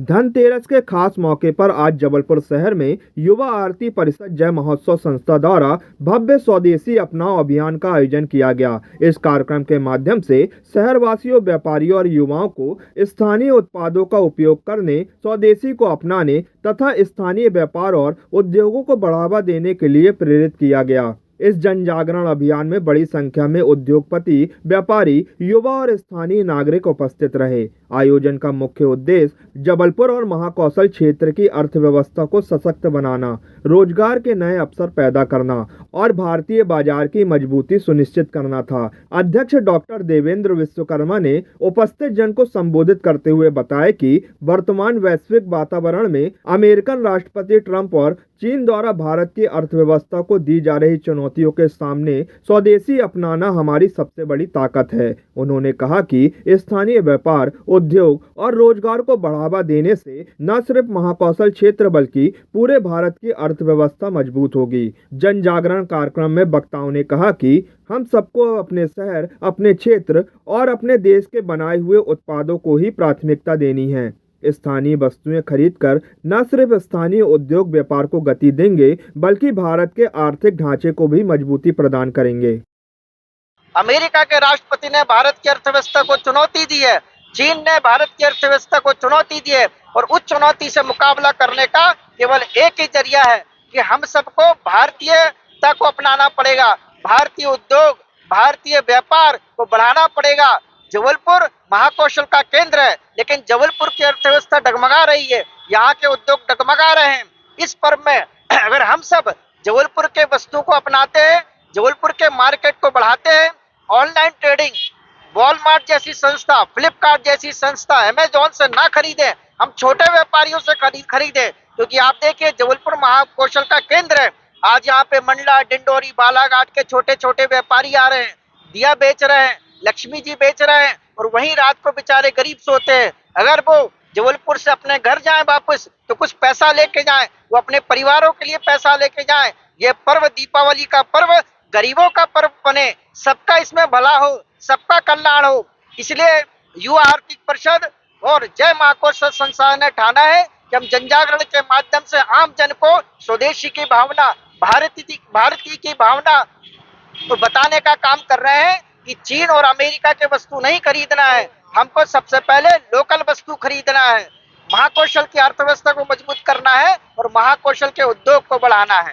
धनतेरस के खास मौके पर आज जबलपुर शहर में युवा आरती परिषद जय महोत्सव संस्था द्वारा भव्य स्वदेशी अपनाओ अभियान का आयोजन किया गया। इस कार्यक्रम के माध्यम से शहरवासियों, व्यापारियों और युवाओं को स्थानीय उत्पादों का उपयोग करने, स्वदेशी को अपनाने तथा स्थानीय व्यापार और उद्योगों को बढ़ावा देने के लिए प्रेरित किया गया। इस जन जागरण अभियान में बड़ी संख्या में उद्योगपति, व्यापारी, युवा और स्थानीय नागरिक उपस्थित रहे। आयोजन का मुख्य उद्देश्य जबलपुर और महाकौशल क्षेत्र की अर्थव्यवस्था को सशक्त बनाना, रोजगार के नए अवसर पैदा करना और भारतीय बाजार की मजबूती सुनिश्चित करना था। अध्यक्ष डॉक्टर देवेंद्र विश्वकर्मा ने उपस्थित जन को संबोधित करते हुए बताया कि वर्तमान वैश्विक वातावरण में अमेरिकन राष्ट्रपति ट्रंप और चीन द्वारा भारत की अर्थव्यवस्था को दी जा रही चुनौतियों के सामने स्वदेशी अपनाना हमारी सबसे बड़ी ताकत है। उन्होंने कहा कि स्थानीय व्यापार, उद्योग और रोजगार को बढ़ावा देने से न सिर्फ महाकौशल क्षेत्र बल्कि पूरे भारत की अर्थव्यवस्था मजबूत होगी। जन जागरण कार्यक्रम में वक्ताओं ने कहा कि हम सबको अपने शहर, अपने क्षेत्र और अपने देश के बनाए हुए उत्पादों को ही प्राथमिकता देनी है। स्थानीय वस्तुएं खरीदकर न सिर्फ स्थानीय उद्योग व्यापार को गति देंगे बल्कि भारत के आर्थिक ढांचे को भी मजबूती प्रदान करेंगे। अमेरिका के राष्ट्रपति ने भारत की अर्थव्यवस्था को चुनौती दी है, चीन ने भारत की अर्थव्यवस्था को चुनौती दी है और उस चुनौती से मुकाबला करने का केवल एक ही जरिया है कि हम सबको भारतीयता को अपनाना पड़ेगा, भारतीय उद्योग, भारतीय व्यापार को बढ़ाना पड़ेगा। जबलपुर महाकौशल का केंद्र है, लेकिन जबलपुर की अर्थव्यवस्था डगमगा रही है, यहाँ के उद्योग डगमगा रहे हैं। इस पर्व में अगर हम सब जबलपुर के वस्तु को अपनाते हैं, जबलपुर के मार्केट को बढ़ाते हैं, ऑनलाइन ट्रेडिंग, वॉलमार्ट जैसी संस्था, फ्लिपकार्ट जैसी संस्था, अमेजोन से ना खरीदें, हम छोटे व्यापारियों से खरीदें, क्योंकि आप देखिए जबलपुर महाकौशल का केंद्र है। आज यहाँ पे मंडला, डिंडोरी, बालाघाट के छोटे छोटे व्यापारी आ रहे हैं, दिया बेच रहे हैं, लक्ष्मी जी बेच रहे हैं और वहीं रात को बेचारे गरीब सोते हैं। अगर वो जबलपुर से अपने घर जाएं वापस तो कुछ पैसा लेके जाएं, वो अपने परिवारों के लिए पैसा लेके जाएं। ये पर्व दीपावली का पर्व गरीबों का पर्व बने, सबका इसमें भला हो, सबका कल्याण हो। इसलिए युवा आर्थिक परिषद और जय महाकौशल संस्था ने ठाना है कि हम जन जागरण के माध्यम से आम जन को स्वदेशी की भावना, भारतीय की भावना तो बताने का काम कर रहे हैं कि चीन और अमेरिका के वस्तु नहीं खरीदना है, हमको सबसे पहले लोकल वस्तु खरीदना है, महाकौशल की अर्थव्यवस्था को मजबूत करना है और महाकौशल के उद्योग को बढ़ाना है।